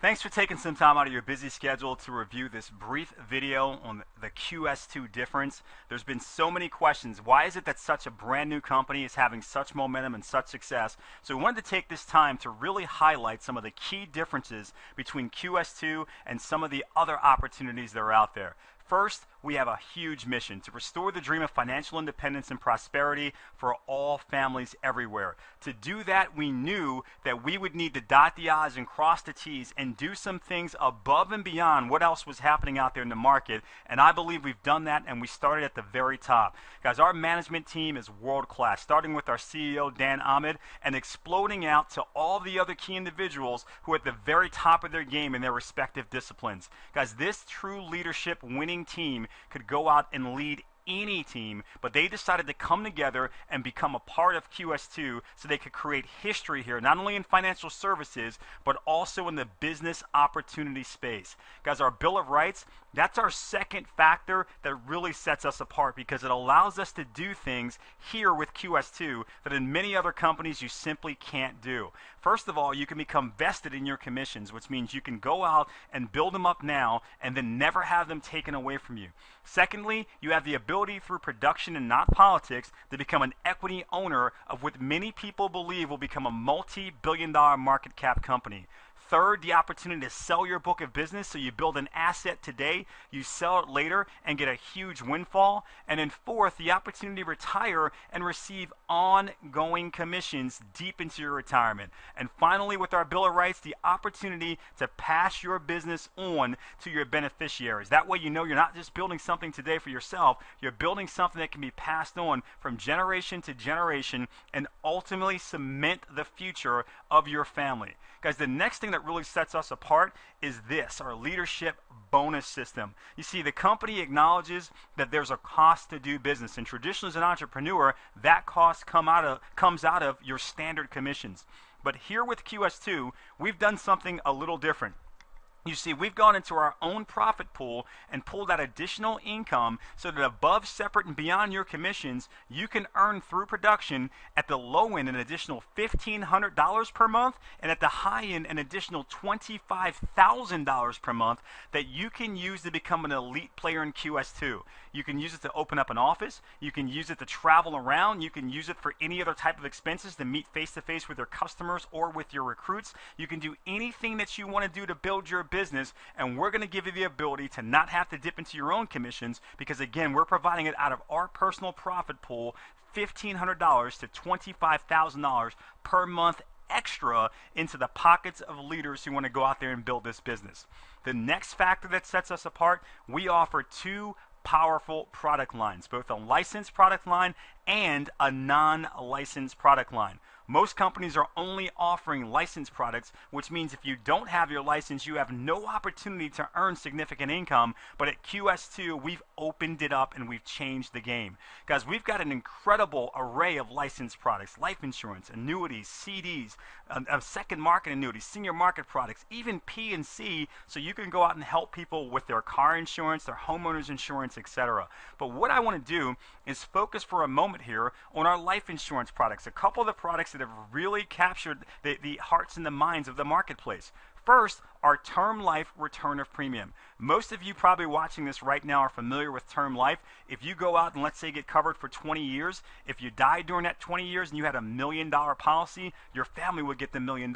Thanks for taking some time out of your busy schedule to review this brief video on the QS2 difference. There's been so many questions. Why is it that such a brand new company is having such momentum and such success? So we wanted to take this time to really highlight some of the key differences between QS2 and some of the other opportunities that are out there. First, we have a huge mission to restore the dream of financial independence and prosperity for all families everywhere. To do that, we knew that we would need to dot the I's and cross the T's and do some things above and beyond what else was happening out there in the market. And I believe we've done that, and we started at the very top. Guys, our management team is world class, starting with our CEO, Dan Ahmed, and exploding out to all the other key individuals who are at the very top of their game in their respective disciplines. Guys, this true leadership winning team could go out and lead any team, but they decided to come together and become a part of QS2 so they could create history here, not only in financial services, but also in the business opportunity space. Guys, our Bill of Rights, that's our second factor that really sets us apart because it allows us to do things here with QS2 that in many other companies you simply can't do. First of all, you can become vested in your commissions, which means you can go out and build them up now and then never have them taken away from you. Secondly, you have the ability through production and not politics to become an equity owner of what many people believe will become a multi-billion-dollar market cap company. Third, the opportunity to sell your book of business, so you build an asset today, you sell it later and get a huge windfall. And then fourth, the opportunity to retire and receive ongoing commissions deep into your retirement. And finally, with our Bill of Rights, the opportunity to pass your business on to your beneficiaries. That way you know you're not just building something today for yourself, you're building something that can be passed on from generation to generation and ultimately cement the future of your family. Guys, the next thing that really sets us apart is this, our leadership bonus system. You see, the company acknowledges that there's a cost to do business, and traditionally as an entrepreneur, that cost comes out of your standard commissions. But here with QS2, we've done something a little different. You see, we've gone into our own profit pool and pulled that additional income so that above, separate, and beyond your commissions, you can earn through production at the low end an additional $1,500 per month, and at the high end an additional $25,000 per month that you can use to become an elite player in QS2. You can use it to open up an office, you can use it to travel around, you can use it for any other type of expenses to meet face-to-face with your customers or with your recruits. You can do anything that you want to do to build your business, and we're going to give you the ability to not have to dip into your own commissions because, again, we're providing it out of our personal profit pool, $1,500 to $25,000 per month extra into the pockets of leaders who want to go out there and build this business. The next factor that sets us apart, we offer two powerful product lines, both a licensed product line and a non-licensed product line. Most companies are only offering licensed products, which means if you don't have your license, you have no opportunity to earn significant income. But at QS2, we've opened it up and we've changed the game. Guys, we've got an incredible array of licensed products, life insurance, annuities, CDs, second market annuities, senior market products, even P&C, so you can go out and help people with their car insurance, their homeowners insurance, etc. But what I want to do is focus for a moment here on our life insurance products, a couple of the products that have really captured the hearts and the minds of the marketplace. First, our term life return of premium. Most of you probably watching this right now are familiar with term life. If you go out and let's say get covered for 20 years, if you died during that 20 years and you had $1 million policy, your family would get the $1 million.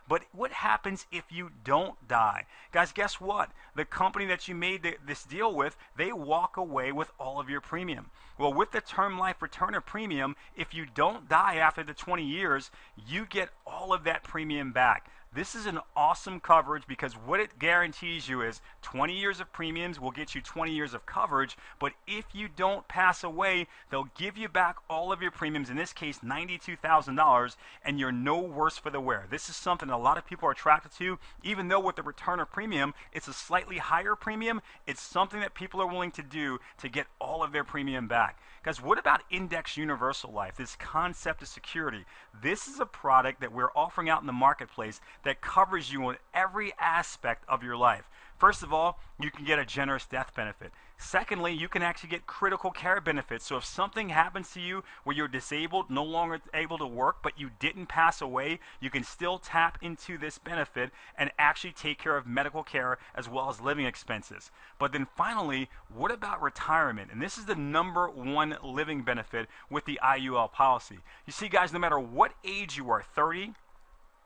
But what happens if you don't die? Guys, guess what? The company that you made this deal with, they walk away with all of your premium. Well, with the term life return of premium, if you don't die after the 20 years, you get all of that premium back. This is an awesome coverage because what it guarantees you is 20 years of premiums will get you 20 years of coverage, but if you don't pass away, they'll give you back all of your premiums, in this case $92,000, and you're no worse for the wear. This is something a lot of people are attracted to, even though with the return of premium, it's a slightly higher premium. It's something that people are willing to do to get all of their premium back. Guys, what about Index Universal Life, this concept of security? This is a product that we're offering out in the marketplace that covers you on every aspect of your life. First of all, you can get a generous death benefit. Secondly, you can actually get critical care benefits. So if something happens to you where you're disabled, no longer able to work, but you didn't pass away, you can still tap into this benefit and actually take care of medical care as well as living expenses. But then finally, what about retirement? And this is the #1 living benefit with the IUL policy. You see, guys, no matter what age you are, 30,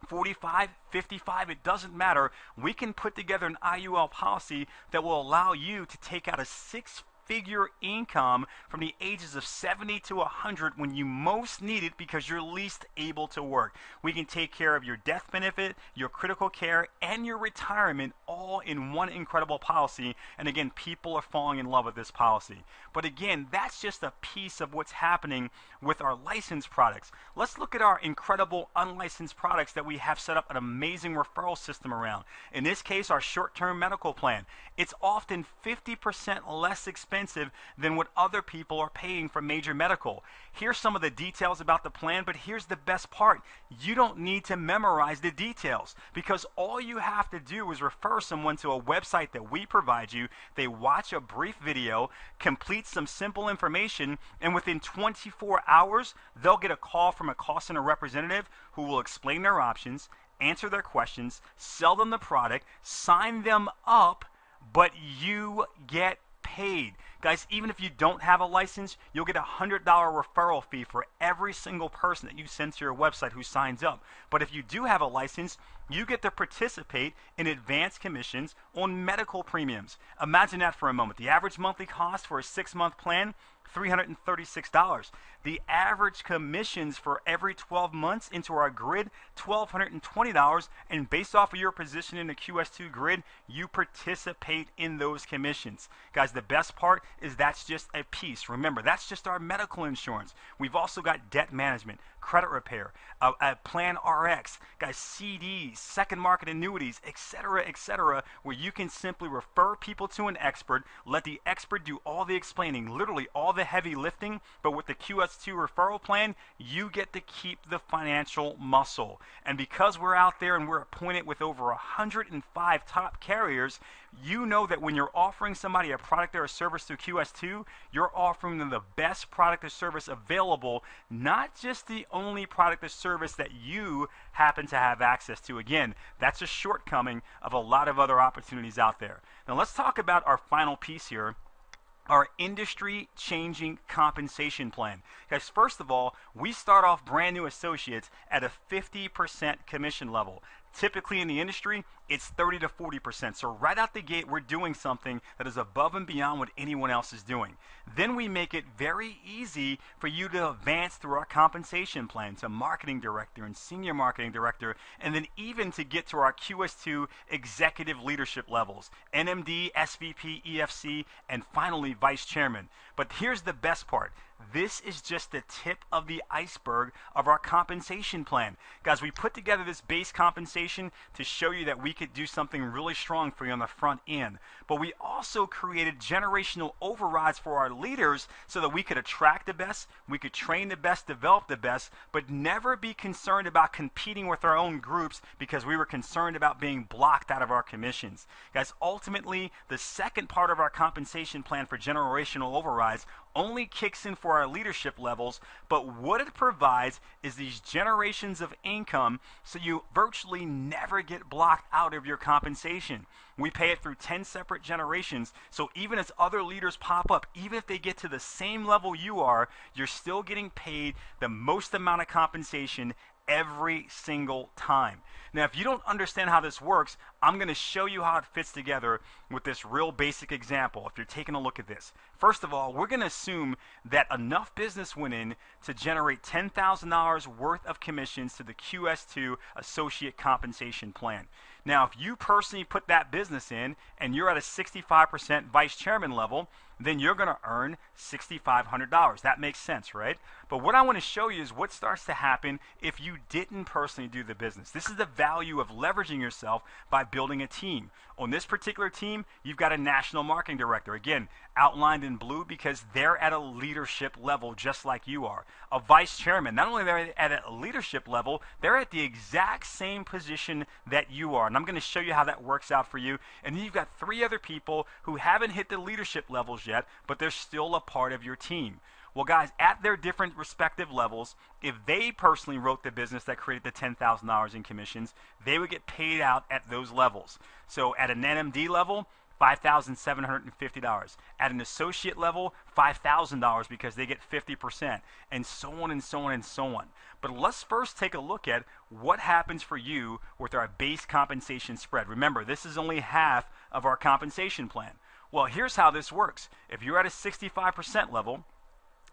45, 55, it doesn't matter. We can put together an IUL policy that will allow you to take out a six-figure income from the ages of 70 to 100 when you most need it because you're least able to work. We can take care of your death benefit, your critical care, and your retirement all in one incredible policy. And again, people are falling in love with this policy. But again, that's just a piece of what's happening with our licensed products. Let's look at our incredible unlicensed products that we have set up an amazing referral system around. In this case, our short-term medical plan. It's often 50% less expensive than what other people are paying for major medical. Here's some of the details about the plan, but here's the best part. You don't need to memorize the details because all you have to do is refer someone to a website that we provide you. They watch a brief video, complete some simple information, and within 24 hours, they'll get a call from a call center representative who will explain their options, answer their questions, sell them the product, sign them up, but you get paid. Guys, even if you don't have a license, you'll get a $100 referral fee for every single person that you send to your website who signs up. But if you do have a license, you get to participate in advanced commissions on medical premiums. Imagine that for a moment. The average monthly cost for a 6-month plan, $336. The average commissions for every 12 months into our grid, $1,220. And based off of your position in the QS2 grid, you participate in those commissions. Guys, the best part is that's just a piece. Remember, that's just our medical insurance. We've also got debt management, credit repair, plan RX, guys, CDs, second market annuities, etc., where you can simply refer people to an expert, let the expert do all the explaining, literally all the heavy lifting, but with the QS2 referral plan, you get to keep the financial muscle. And because we're out there and we're appointed with over 105 top carriers, you know that when you're offering somebody a product or a service through QS2, you're offering them the best product or service available, not just the only product or service that you happen to have access to. Again, that's a shortcoming of a lot of other opportunities out there. Now let's talk about our final piece here, our industry-changing compensation plan. Guys, first of all, we start off brand new associates at a 50% commission level. Typically in the industry, it's 30 to 40%. So right out the gate, we're doing something that is above and beyond what anyone else is doing. Then we make it very easy for you to advance through our compensation plan to marketing director and senior marketing director, and then even to get to our QS2 executive leadership levels, NMD, SVP, EFC, and finally vice chairman. But here's the best part. This is just the tip of the iceberg of our compensation plan. Guys, we put together this base compensation to show you that we could do something really strong for you on the front end. But we also created generational overrides for our leaders so that we could attract the best, we could train the best, develop the best, but never be concerned about competing with our own groups because we were concerned about being blocked out of our commissions. Guys, ultimately, the second part of our compensation plan for generational overrides only kicks in for our leadership levels, but what it provides is these generations of income so you virtually never get blocked out of your compensation. We pay it through 10 separate generations, so even as other leaders pop up, even if they get to the same level you are, you're still getting paid the most amount of compensation every single time. Now, if you don't understand how this works, I'm going to show you how it fits together with this real basic example. If you're taking a look at this, first of all, we're going to assume that enough business went in to generate $10,000 worth of commissions to the QS2 associate compensation plan. Now, if you personally put that business in and you're at a 65% vice chairman level, then you're going to earn $6,500. That makes sense, right? But what I want to show you is what starts to happen if you didn't personally do the business. This is the value of leveraging yourself by building a team. On this particular team, you've got a national marketing director, again, outlined in blue because they're at a leadership level just like you are. A vice chairman, not only they're at a leadership level, they're at the exact same position that you are. And I'm going to show you how that works out for you. And then you've got 3 other people who haven't hit the leadership levels yet, but they're still a part of your team. Well, guys, at their different respective levels, if they personally wrote the business that created the $10,000 in commissions, they would get paid out at those levels. So at an NMD level, $5,750. At an associate level, $5,000 because they get 50%, and so on and so on and so on. But let's first take a look at what happens for you with our base compensation spread. Remember, this is only half of our compensation plan. Well, here's how this works. If you're at a 65% level,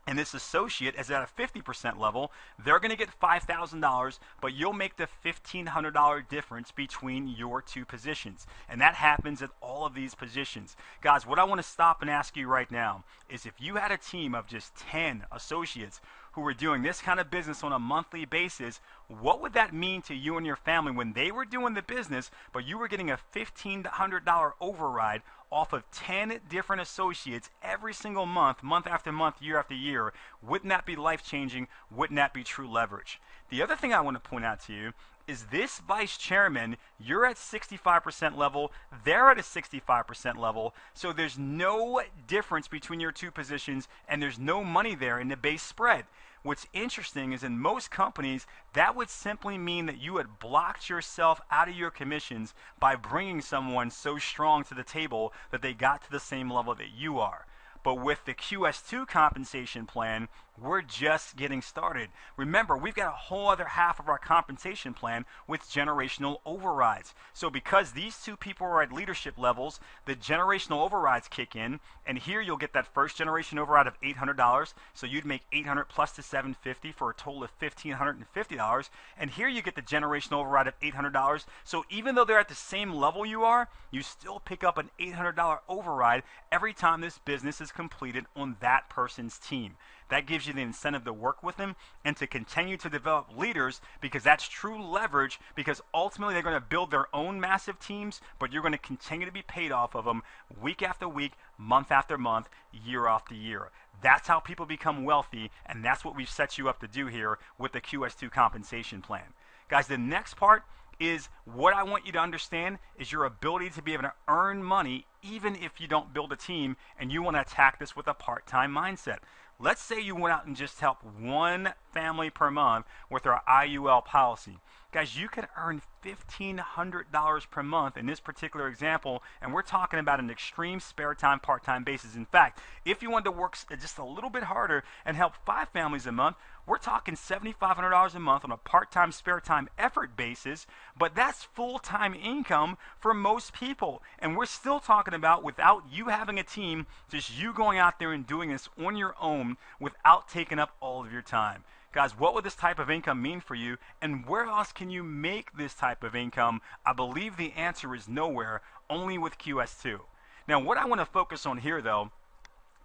and this associate is at a 50% level, they're going to get $5,000, but you'll make the $1,500 difference between your 2 positions. And that happens at all of these positions. Guys, what I want to stop and ask you right now is if you had a team of just 10 associates who were doing this kind of business on a monthly basis, what would that mean to you and your family when they were doing the business, but you were getting a $1,500 override off of 10 different associates every single month, month after month, year after year? Wouldn't that be life-changing? Wouldn't that be true leverage? The other thing I want to point out to you is this vice chairman, you're at 65% level, they're at a 65% level, so there's no difference between your 2 positions, and there's no money there in the base spread. What's interesting is in most companies, that would simply mean that you had blocked yourself out of your commissions by bringing someone so strong to the table that they got to the same level that you are. But with the QS2 compensation plan, we're just getting started. Remember, we've got a whole other half of our compensation plan with generational overrides. So because these 2 people are at leadership levels, the generational overrides kick in, and here you'll get that first generation override of $800. So you'd make $800 plus the $750 for a total of $1,550. And here you get the generational override of $800. So even though they're at the same level you are, you still pick up an $800 override every time this business is completed on that person's team. That gives you the incentive to work with them and to continue to develop leaders, because that's true leverage, because ultimately they're going to build their own massive teams, but you're going to continue to be paid off of them week after week, month after month, year after year. That's how people become wealthy, and that's what we've set you up to do here with the QS2 compensation plan. Guys, the next part is what I want you to understand is your ability to be able to earn money even if you don't build a team, and you want to attack this with a part-time mindset. Let's say you went out and just helped 1 family per month with our IUL policy. Guys, you can earn $1,500 per month in this particular example, and we're talking about an extreme spare time, part-time basis. In fact, if you wanted to work just a little bit harder and help 5 families a month, we're talking $7,500 a month on a part-time, spare time effort basis, but that's full-time income for most people. And we're still talking about without you having a team, just you going out there and doing this on your own without taking up all of your time. Guys, what would this type of income mean for you, and where else can you make this type of income? I believe the answer is nowhere, only with QS2. Now, what I want to focus on here, though,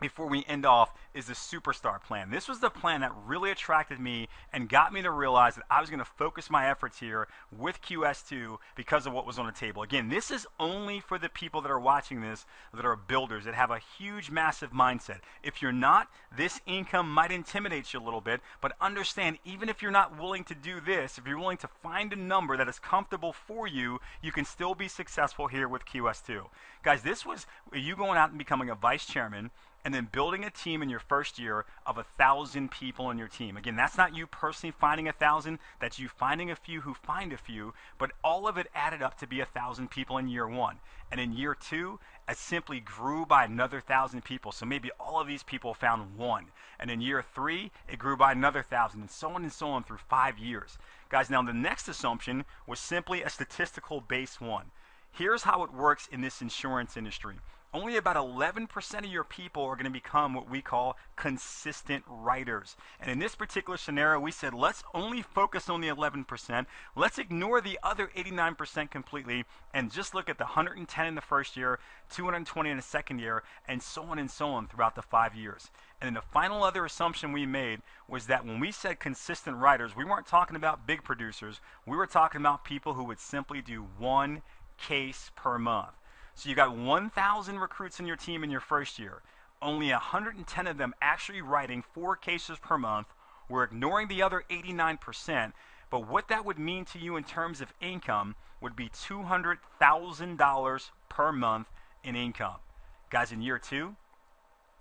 before we end off, is the Superstar plan. This was the plan that really attracted me and got me to realize that I was going to focus my efforts here with QS2 because of what was on the table. Again, this is only for the people that are watching this that are builders, that have a huge, massive mindset. If you're not, this income might intimidate you a little bit, but understand, even if you're not willing to do this, if you're willing to find a number that is comfortable for you, you can still be successful here with QS2. Guys, this was you going out and becoming a vice chairman, and then building a team in your first year of 1,000 people in your team. Again, that's not you personally finding 1,000, that's you finding a few who find a few, but all of it added up to be 1,000 people in year 1. And in year 2, it simply grew by another 1,000 people. So maybe all of these people found 1. And in year 3, it grew by another 1,000, and so on through 5 years. Guys, now the next assumption was simply a statistical base one. Here's how it works in this insurance industry. only about 11% of your people are going to become what we call consistent writers. And in this particular scenario, we said, let's only focus on the 11%. Let's ignore the other 89% completely and just look at the 110 in the first year, 220 in the second year, and so on throughout the 5 years. And then the final other assumption we made was that when we said consistent writers, we weren't talking about big producers. We were talking about people who would simply do one case per month. So you got 1,000 recruits in your team in your first year. Only 110 of them actually writing 4 cases per month. We're ignoring the other 89%. But what that would mean to you in terms of income would be $200,000 per month in income. Guys, in year 2,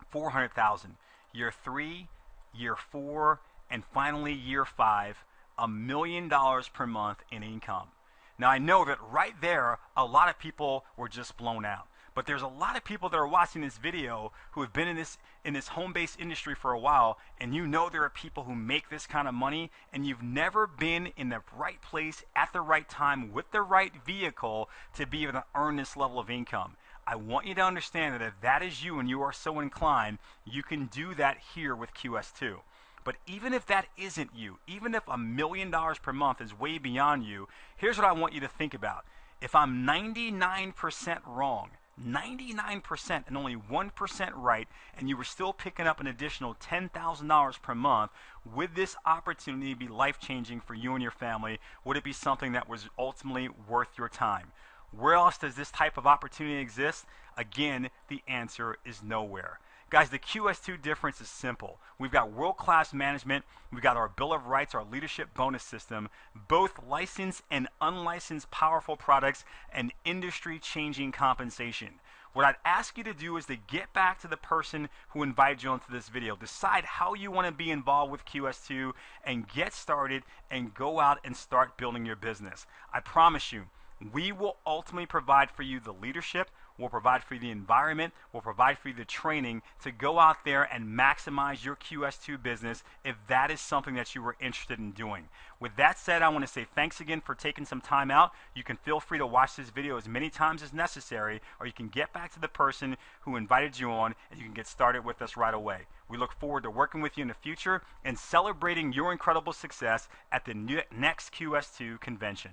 400,000. Year 3, year 4, and finally year 5, $1 million per month in income. Now I know that right there, a lot of people were just blown out. But there's a lot of people that are watching this video who have been in this home-based industry for a while, and you know there are people who make this kind of money, and you've never been in the right place at the right time with the right vehicle to be able to earn this level of income. I want you to understand that if that is you and you are so inclined, you can do that here with QS2. But even if that isn't you, even if $1 million per month is way beyond you, here's what I want you to think about. If I'm 99% wrong, 99% and only 1% right, and you were still picking up an additional $10,000 per month, would this opportunity be life-changing for you and your family? Would it be something that was ultimately worth your time? Where else does this type of opportunity exist? Again, the answer is nowhere. Guys, the QS2 difference is simple. We've got world-class management, we've got our Bill of Rights, our leadership bonus system, both licensed and unlicensed powerful products, and industry-changing compensation. What I'd ask you to do is to get back to the person who invited you onto this video. Decide how you want to be involved with QS2 and get started and go out and start building your business. I promise you, we will ultimately provide for you the leadership, we'll provide for you the environment, we'll provide for you the training to go out there and maximize your QS2 business if that is something that you were interested in doing. With that said, I want to say thanks again for taking some time out. You can feel free to watch this video as many times as necessary, or you can get back to the person who invited you on and you can get started with us right away. We look forward to working with you in the future and celebrating your incredible success at the next QS2 convention.